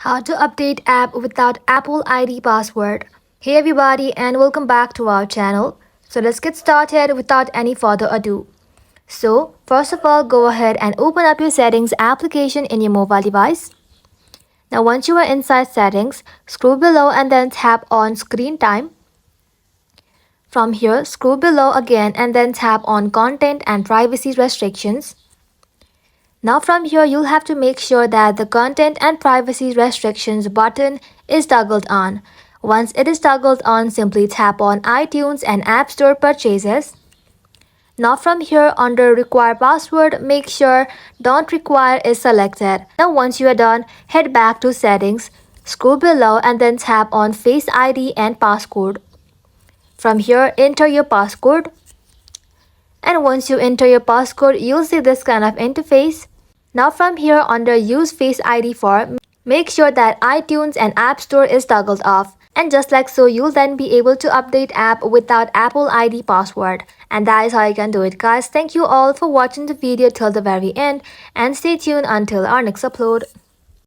How to update app without Apple ID password. Hey everybody and welcome back to our channel. So let's get started without any further ado. So first of all, go ahead and open up your settings application in your mobile device. Now once you are inside settings, scroll below and then tap on screen time. From here, scroll below again and then tap on content and privacy restrictions. Now from here, you'll have to make sure that the content and privacy restrictions button is toggled on. Once it is toggled on, simply tap on iTunes and App Store purchases. Now from here, under require password, make sure don't require is selected. Now once you are done, head back to settings, scroll below and then tap on Face ID and passcode. From here, enter your passcode. And once you enter your passcode, you'll see this kind of interface. Now from here under use Face ID for, make sure that iTunes and App Store is toggled off. And just like so, you'll then be able to update app without Apple ID password. And that is how you can do it, guys. Thank you all for watching the video till the very end and stay tuned until our next upload.